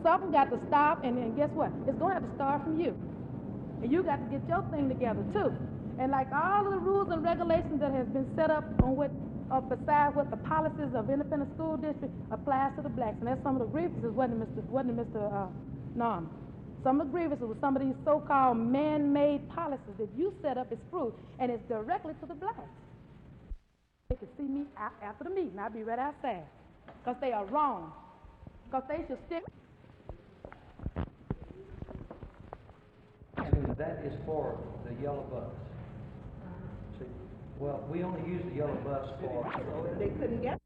something got to stop, and guess what? It's going to have to start from you. And you got to get your thing together, too. And like all of the rules and regulations that has been set up on what, besides what the policies of independent school district applies to the blacks, and that's some of the grievances, wasn't it, Mr. Norman? Some of the grievances with some of these so-called man-made policies that you set up as Spruce, and it's directly to the blacks. They can see me after the meeting. I'll be right outside, because they are wrong, because they should stick. And that is for the yellow bus. See, well, we only use the yellow bus for... So they couldn't get...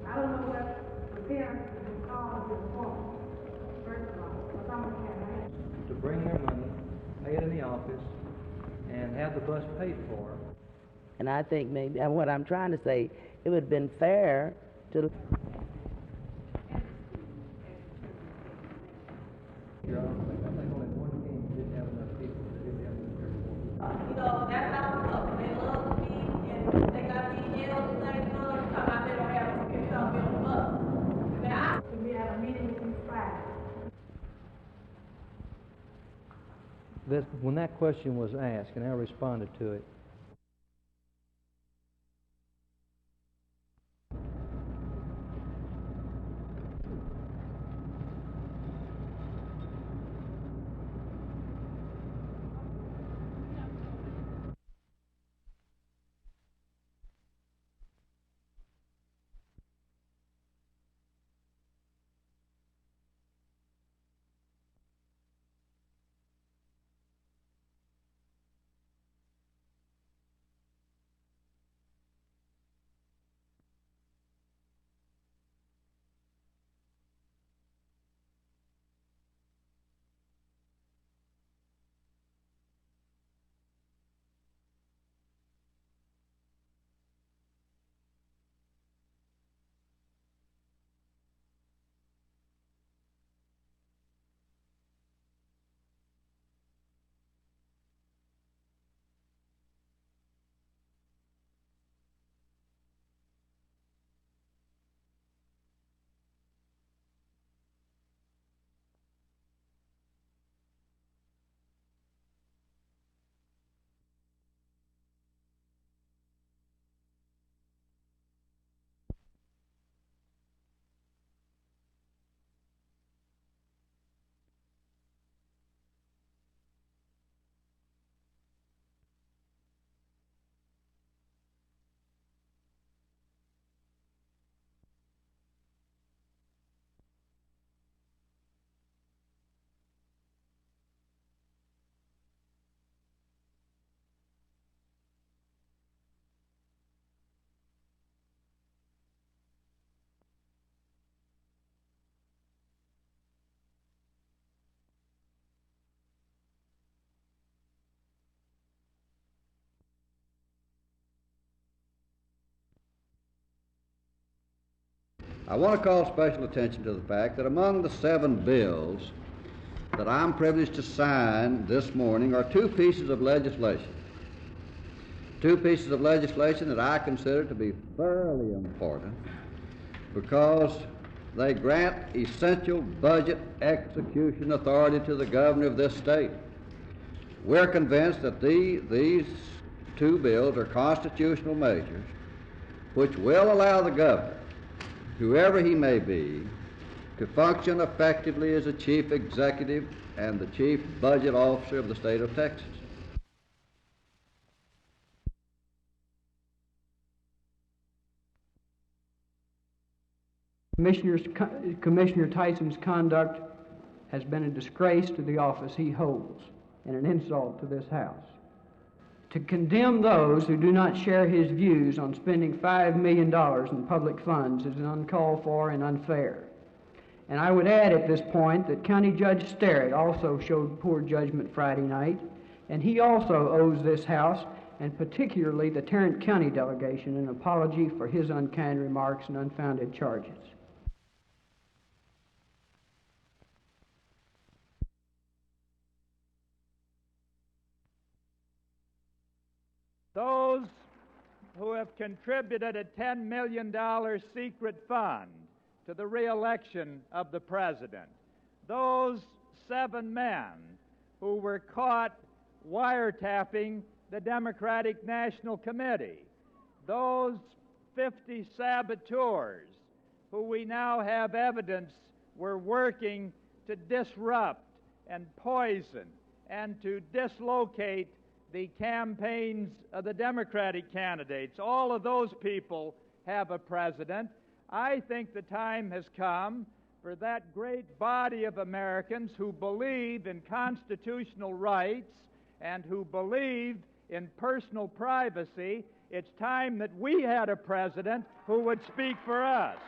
I don't know what the parents would call this for, first of all, but someone can. To bring their money, pay it in the office, and have the bus paid for. And I think maybe, and what I'm trying to say, it would have been fair to... Your Honor, I think only one game didn't have enough people that didn't have enough people. You know, that's how it looks. They love me, and they got these L's and things on, come out, they don't have to pick up on the bus. Now, We have a meeting with you Friday. When that question was asked, and I responded to it, I want to call special attention to the fact that among the 7 bills that I'm privileged to sign this morning are 2 pieces of legislation. 2 pieces of legislation that I consider to be thoroughly important because they grant essential budget execution authority to the governor of this state. We're convinced that these 2 bills are constitutional measures which will allow the governor, whoever he may be, to function effectively as the chief executive and the chief budget officer of the state of Texas. Commissioner Tyson's conduct has been a disgrace to the office he holds and an insult to this House. To condemn those who do not share his views on spending $5 million in public funds is uncalled for and unfair. And I would add at this point that County Judge Sterrett also showed poor judgment Friday night, and he also owes this House, and particularly the Tarrant County delegation, an apology for his unkind remarks and unfounded charges. Those who have contributed a $10 million secret fund to the re-election of the president. Those 7 men who were caught wiretapping the Democratic National Committee. Those 50 saboteurs who we now have evidence were working to disrupt and poison and to dislocate the campaigns of the Democratic candidates. All of those people have a president. I think the time has come for that great body of Americans who believe in constitutional rights and who believe in personal privacy. It's time that we had a president who would speak for us.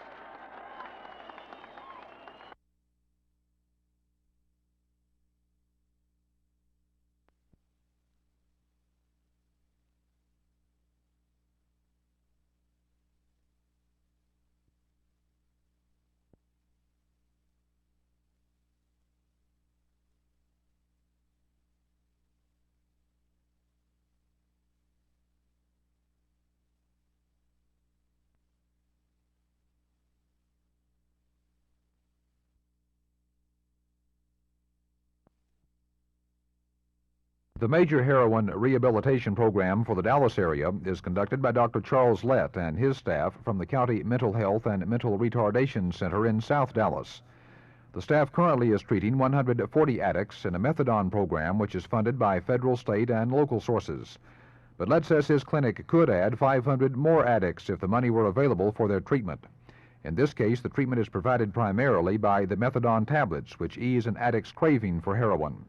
The major heroin rehabilitation program for the Dallas area is conducted by Dr. Charles Lett and his staff from the County Mental Health and Mental Retardation Center in South Dallas. The staff currently is treating 140 addicts in a methadone program which is funded by federal, state, and local sources. But Lett says his clinic could add 500 more addicts if the money were available for their treatment. In this case, the treatment is provided primarily by the methadone tablets, which ease an addict's craving for heroin.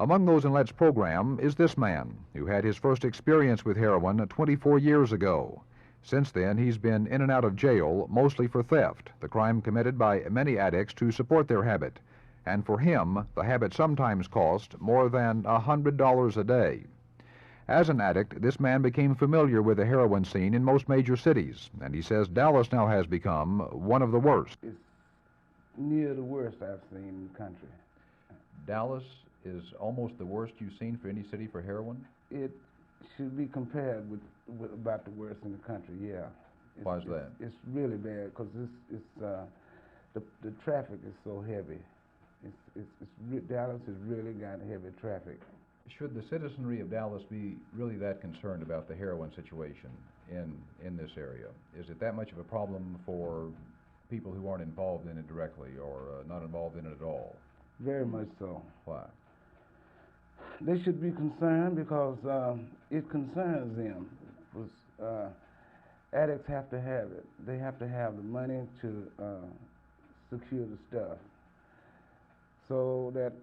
Among those in Lett's program is this man, who had his first experience with heroin 24 years ago. Since then, he's been in and out of jail, mostly for theft, the crime committed by many addicts to support their habit. And for him, the habit sometimes cost more than $100 a day. As an addict, this man became familiar with the heroin scene in most major cities, and he says Dallas now has become one of the worst. It's near the worst I've seen in the country. Dallas is almost the worst you've seen for any city for heroin? It should be compared with about the worst in the country, yeah. Why is that? It's really bad because the traffic is so heavy. Dallas has really got heavy traffic. Should the citizenry of Dallas be really that concerned about the heroin situation in this area? Is it that much of a problem for people who aren't involved in it directly or not involved in it at all? Very much so. Why? They should be concerned because it concerns them. Addicts have to have it. They have to have the money to secure the stuff so that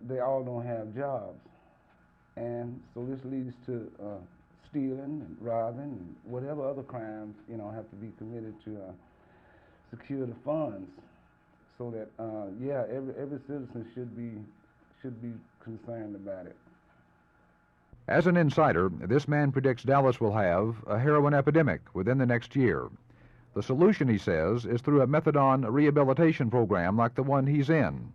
they all don't have jobs. And so this leads to stealing and robbing and whatever other crimes, have to be committed to secure the funds. So that, every citizen should be concerned about it. As an insider, this man predicts Dallas will have a heroin epidemic within the next year. The solution, he says, is through a methadone rehabilitation program like the one he's in.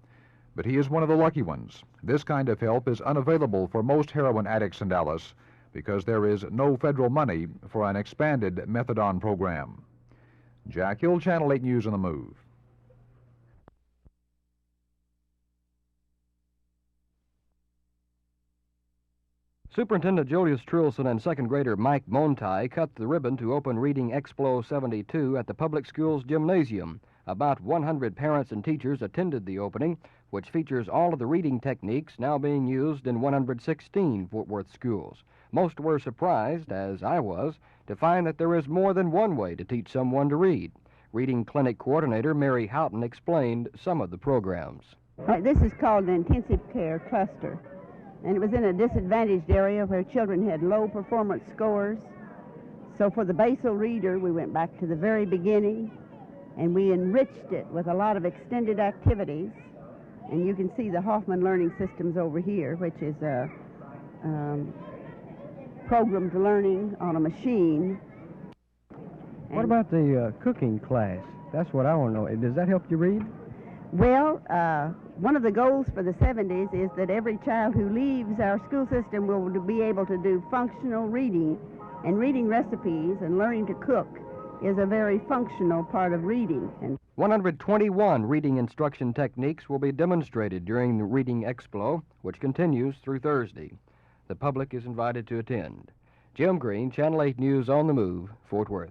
But he is one of the lucky ones. This kind of help is unavailable for most heroin addicts in Dallas because there is no federal money for an expanded methadone program. Jack Hill, Channel 8 News on the Move. Superintendent Julius Trulson and second grader Mike Montai cut the ribbon to open Reading Explo 72 at the public schools gymnasium. About 100 parents and teachers attended the opening, which features all of the reading techniques now being used in 116 Fort Worth schools. Most were surprised, as I was, to find that there is more than one way to teach someone to read. Reading Clinic Coordinator Mary Houghton explained some of the programs. This is called an intensive care cluster, and it was in a disadvantaged area where children had low performance scores. So for the basal reader, we went back to the very beginning, and we enriched it with a lot of extended activities. And you can see the Hoffman Learning Systems over here, which is a programmed learning on a machine. What about the cooking class? That's what I want to know. Does that help you read? Well, one of the goals for the 70s is that every child who leaves our school system will be able to do functional reading And reading recipes and learning to cook is a very functional part of reading. And 121 reading instruction techniques will be demonstrated during the Reading Explo, which continues through Thursday. The public is invited to attend. Jim Green, Channel 8 News on the Move, Fort Worth.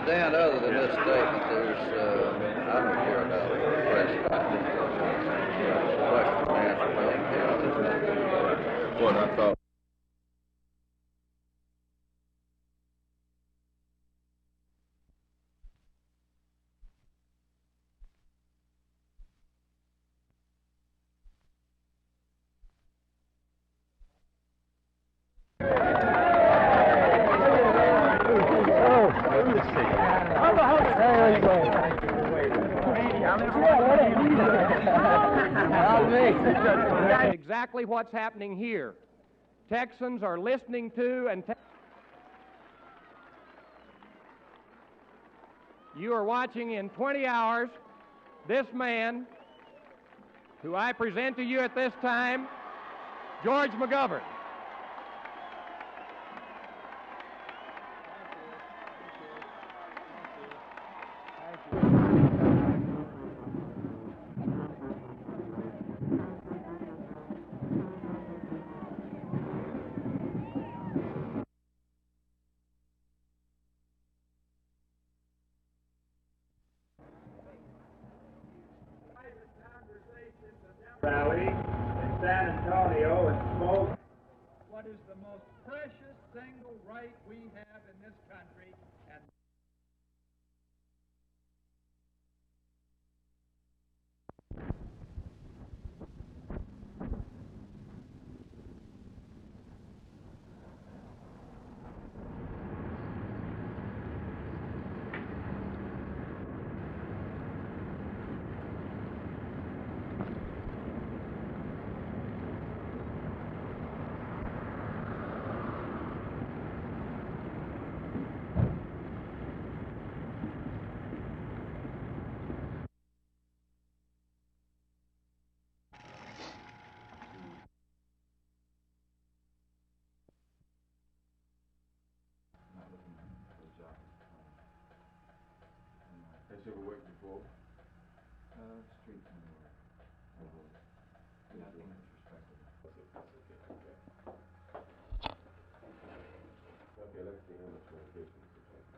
Dan, other than this statement, there's, I don't care about press. What I thought. Exactly what's happening here. Texans are listening to and you are watching in 20 hours this man who I present to you at this time, George McGovern. Rally in San Antonio and spoke. What is the most precious single right we have in this country, and Has you ever worked before? Street work. Nothing disrespectful. Okay, let's see how much medication you can take.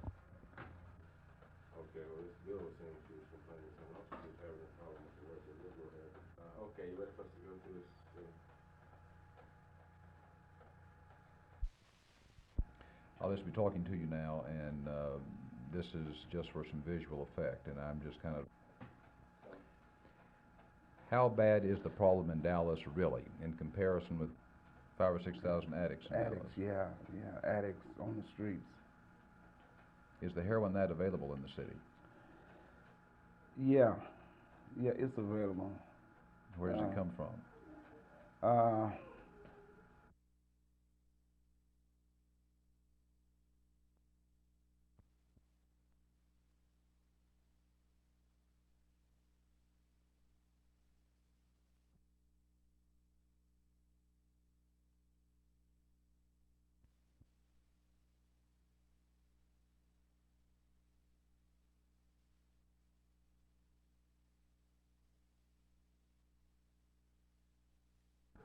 Okay, well, this bill was saying she was complaining so much she was having a problem with the work. We'll go ahead. Okay, you ready for us to go through this? I'll just be talking to you now, and this is just for some visual effect, and I'm just kind of... How bad is the problem in Dallas really in comparison with 5,000 or 6,000 addicts in Addicts, Dallas? yeah, addicts on the streets. Is the heroin that available in the city? Yeah, it's available. Where does it come from?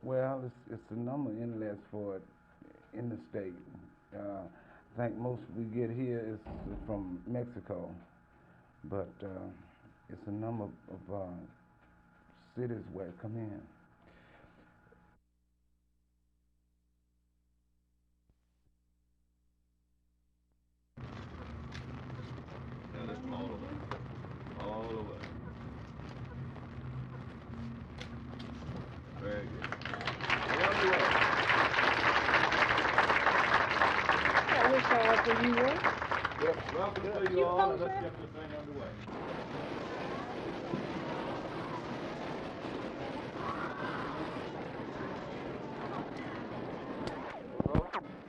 Well, it's a number of inlets for it in the state. I think most we get here is from Mexico, but it's a number of cities where it come in. Yeah, that's all the way. All the way. Very good. I wish I was where you were. Yep, welcome to you all, and let's get this thing underway.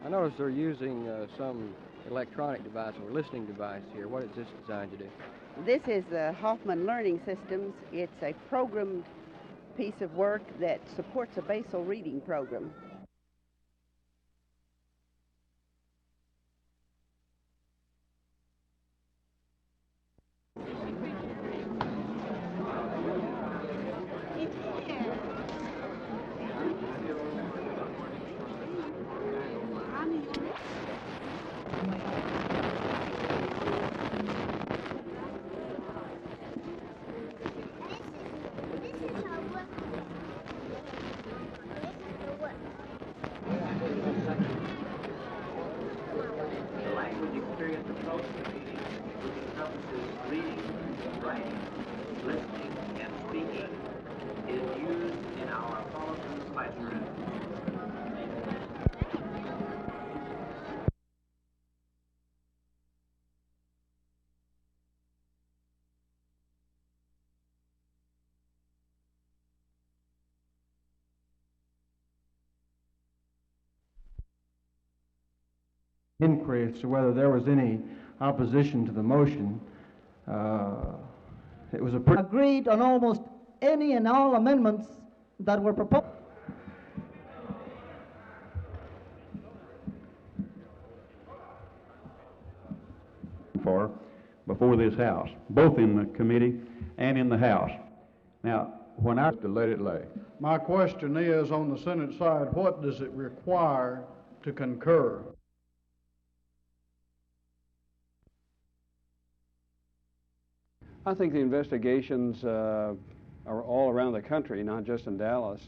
I notice they're using some electronic device or listening device here. What is this designed to do? this is the Hoffman Learning Systems. It's a programmed piece of work that supports a basal reading program. Inquiry as to whether there was any opposition to the motion. It was agreed on almost any and all amendments that were proposed. Before this House, both in the committee and in the House. Now, when I to let it lay. My question is, on the Senate side, what does it require to concur? I think the investigations are all around the country, not just in Dallas,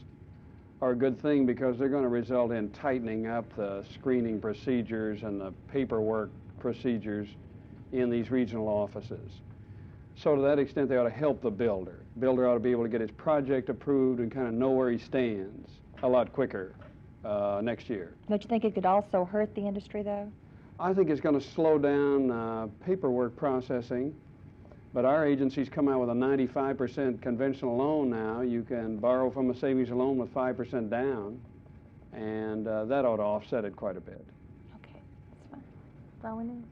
are a good thing because they're going to result in tightening up the screening procedures and the paperwork procedures in these regional offices. So to that extent, they ought to help the builder. The builder ought to be able to get his project approved and kind of know where he stands a lot quicker next year. Don't you think it could also hurt the industry, though? I think it's going to slow down paperwork processing. But our agency's come out with a 95% conventional loan now. You can borrow from a savings loan with 5% down, and that ought to offset it quite a bit. Okay, that's fine. That's all we need.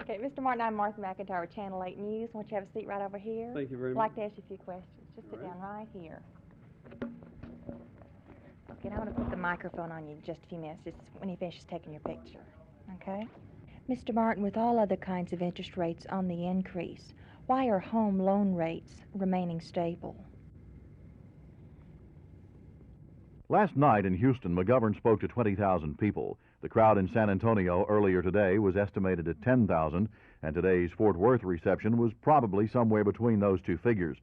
Okay, Mr. Martin, I'm Martha McIntyre with Channel 8 News. I want you to have a seat right over here. Thank you very I'd much. like to ask you a few questions. Just sit down right here. Okay, and I want to put the microphone on you in just a few minutes, just when he finishes taking your picture, okay? Mr. Martin, with all other kinds of interest rates on the increase, why are home loan rates remaining stable? Last night in Houston, McGovern spoke to 20,000 people. The crowd in San Antonio earlier today was estimated at 10,000, and today's Fort Worth reception was probably somewhere between those two figures.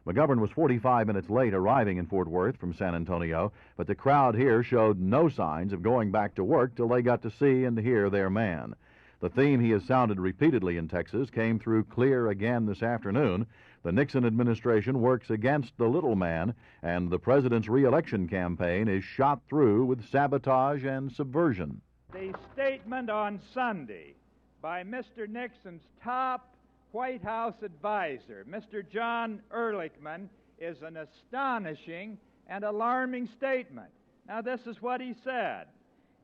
McGovern was 45 minutes late arriving in Fort Worth from San Antonio, but the crowd here showed no signs of going back to work till they got to see and hear their man. The theme he has sounded repeatedly in Texas came through clear again this afternoon. The Nixon administration works against the little man, and the president's re-election campaign is shot through with sabotage and subversion. The statement on Sunday by Mr. Nixon's top White House advisor, Mr. John Ehrlichman, is an astonishing and alarming statement. Now, this is what he said.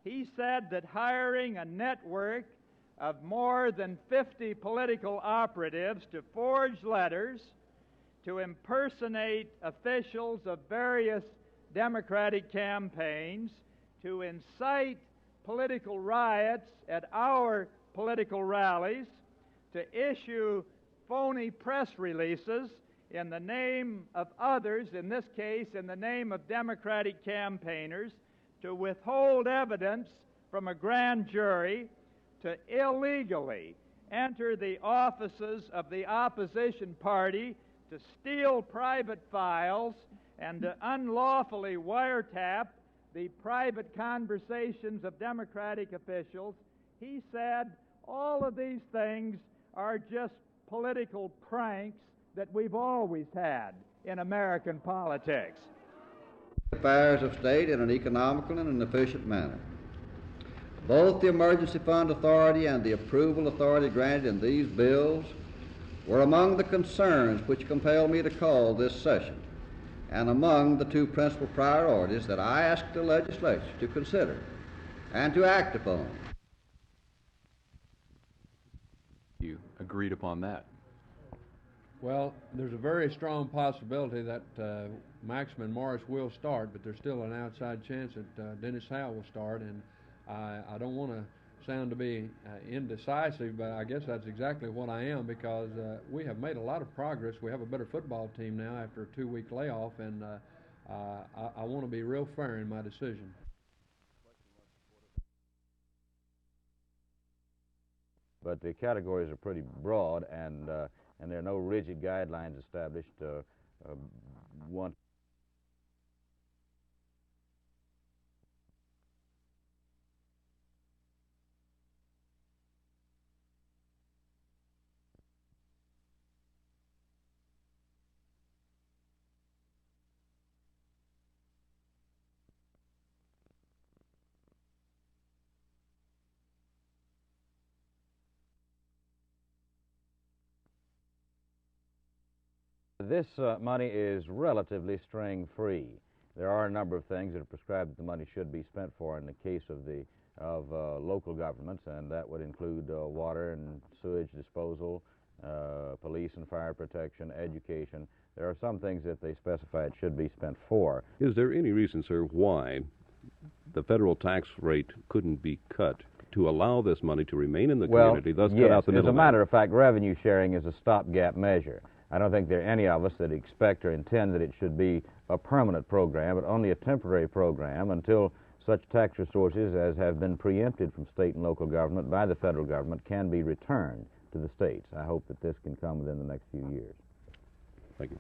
He said that hiring a network of more than 50 political operatives to forge letters, to impersonate officials of various Democratic campaigns, to incite political riots at our political rallies, to issue phony press releases in the name of others, in this case in the name of Democratic campaigners, to withhold evidence from a grand jury, to illegally enter the offices of the opposition party, to steal private files, and to unlawfully wiretap the private conversations of Democratic officials. He said all of these things are just political pranks that we've always had in American politics. Affairs of state in an economical and an efficient manner. Both the emergency fund authority and the approval authority granted in these bills were among the concerns which compelled me to call this session, and among the two principal priorities that I asked the legislature to consider and to act upon. You. agreed upon that? Well, there's a very strong possibility that Maxim and Morris will start, but there's still an outside chance that Dennis Howe will start, and I don't want to sound to be indecisive, but I guess that's exactly what I am, because we have made a lot of progress. We have a better football team now after a 2-week layoff, and I want to be real fair in my decision. But the categories are pretty broad, and there are no rigid guidelines established. One. This money is relatively string-free. There are a number of things that are prescribed that the money should be spent for in the case of local governments, and that would include water and sewage disposal, police and fire protection, education. There are some things that they specify it should be spent for. Is there any reason, sir, why the federal tax rate couldn't be cut to allow this money to remain in the community, thus cut out the middleman? As a matter of fact, revenue sharing is a stopgap measure. I don't think there are any of us that expect or intend that it should be a permanent program, but only a temporary program until such tax resources as have been preempted from state and local government by the federal government can be returned to the states. I hope that this can come within the next few years. Thank you.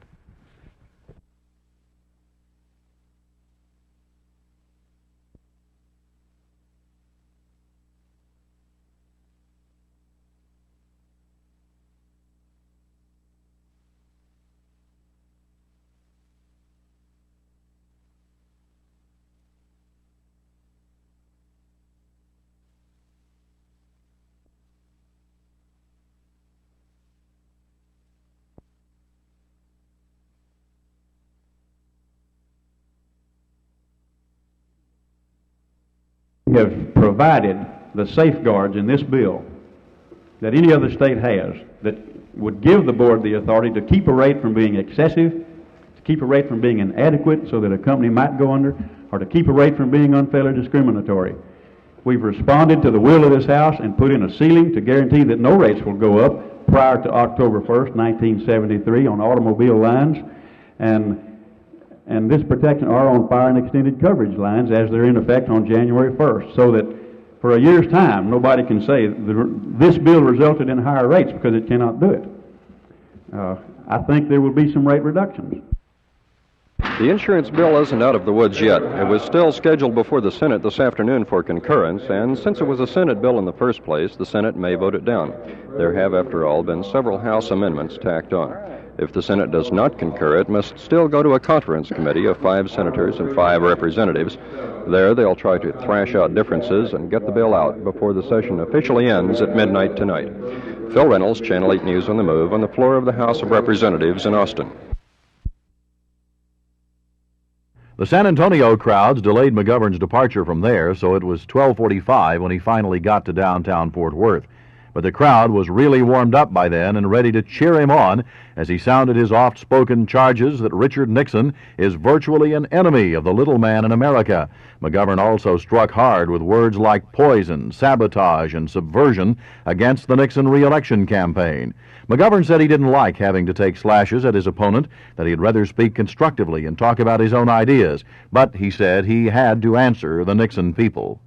We have provided the safeguards in this bill that any other state has that would give the board the authority to keep a rate from being excessive, to keep a rate from being inadequate so that a company might go under, or to keep a rate from being unfairly discriminatory. We've responded to the will of this House and put in a ceiling to guarantee that no rates will go up prior to October 1st, 1973 on automobile lines, and this protection are on fire and extended coverage lines as they're in effect on January 1st, so that for a year's time nobody can say this bill resulted in higher rates, because it cannot do it. I think there will be some rate reductions. The insurance bill isn't out of the woods yet. It was still scheduled before the Senate this afternoon for concurrence, and since it was a Senate bill in the first place, the Senate may vote it down. There have, after all, been several House amendments tacked on. If the Senate does not concur, it must still go to a conference committee of 5 senators and 5 representatives. There, they'll try to thrash out differences and get the bill out before the session officially ends at midnight tonight. Phil Reynolds, Channel 8 News on the Move, on the floor of the House of Representatives in Austin. The San Antonio crowds delayed McGovern's departure from there, so it was 12:45 when he finally got to downtown Fort Worth. But the crowd was really warmed up by then and ready to cheer him on as he sounded his oft-spoken charges that Richard Nixon is virtually an enemy of the little man in America. McGovern also struck hard with words like poison, sabotage, and subversion against the Nixon re-election campaign. McGovern said he didn't like having to take slashes at his opponent, that he'd rather speak constructively and talk about his own ideas. But he said he had to answer the Nixon people.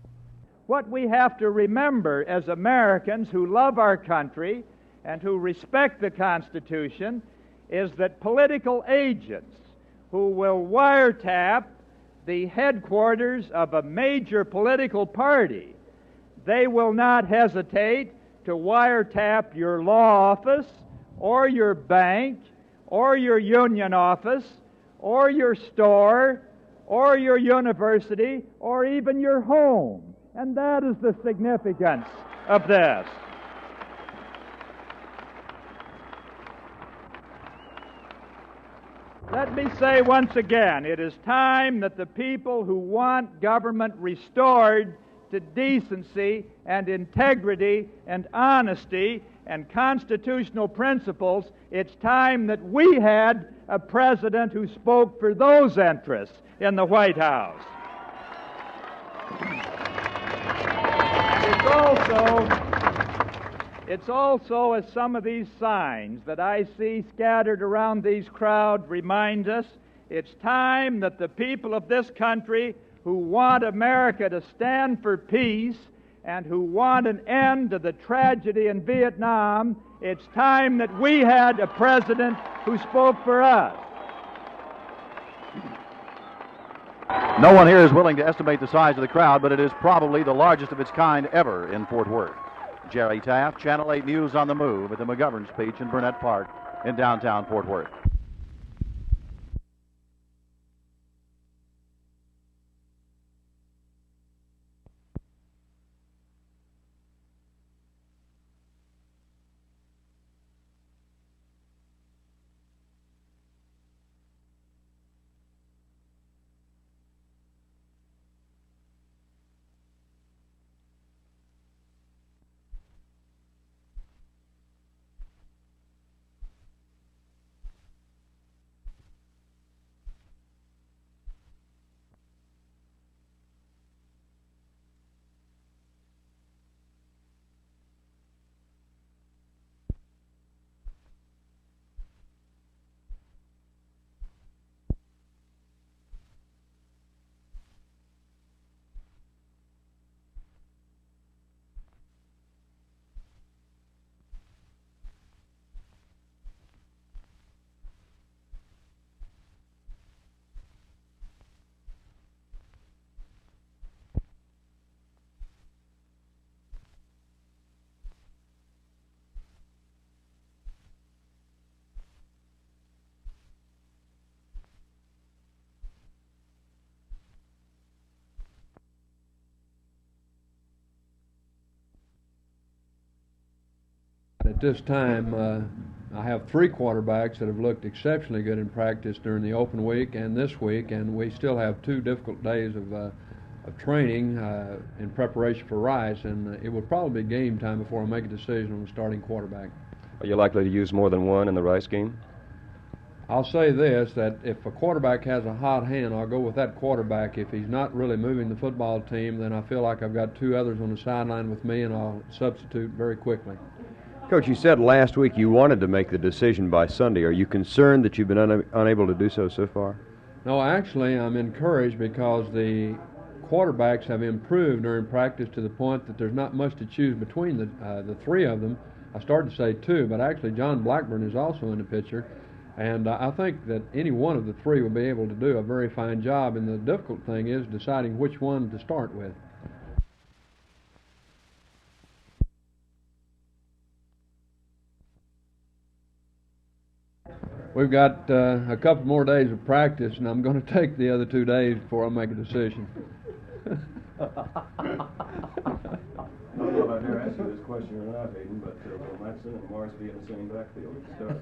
What we have to remember as Americans who love our country and who respect the Constitution is that political agents who will wiretap the headquarters of a major political party, they will not hesitate to wiretap your law office or your bank or your union office or your store or your university or even your home. And that is the significance of this. Let me say once again, it is time that the people who want government restored to decency and integrity and honesty and constitutional principles, it's time that we had a president who spoke for those interests in the White House. It's also, as some of these signs that I see scattered around these crowds remind us, it's time that the people of this country who want America to stand for peace and who want an end to the tragedy in Vietnam, it's time that we had a president who spoke for us. No one here is willing to estimate the size of the crowd, but it is probably the largest of its kind ever in Fort Worth. Jerry Taff, Channel 8 News on the Move at the McGovern speech in Burnett Park in downtown Fort Worth. At this time, I have three quarterbacks that have looked exceptionally good in practice during the open week and this week, and we still have 2 difficult days of training in preparation for Rice, and it will probably be game time before I make a decision on the starting quarterback. Are you likely to use more than one in the Rice game? I'll say this, that if a quarterback has a hot hand, I'll go with that quarterback. If he's not really moving the football team, then I feel like I've got 2 others on the sideline with me, and I'll substitute very quickly. Coach, you said last week you wanted to make the decision by Sunday. Are you concerned that you've been unable to do so far? No, actually, I'm encouraged because the quarterbacks have improved during practice to the point that there's not much to choose between the 3 of them. I started to say 2, but actually John Blackburn is also in the picture, and I think that any one of the 3 will be able to do a very fine job, and the difficult thing is deciding which one to start with. We've got a couple more days of practice, and I'm going to take the other 2 days before I make a decision. I don't know if I've ever asked you this question or not, Hayden, but will Matson and Morris be in the same backfield at the start?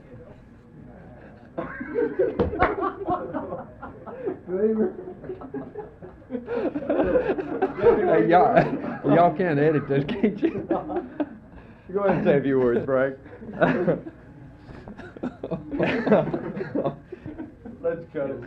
Hey, y'all can't edit this, can't you? Go ahead and say a few words, Frank. Let's cut it.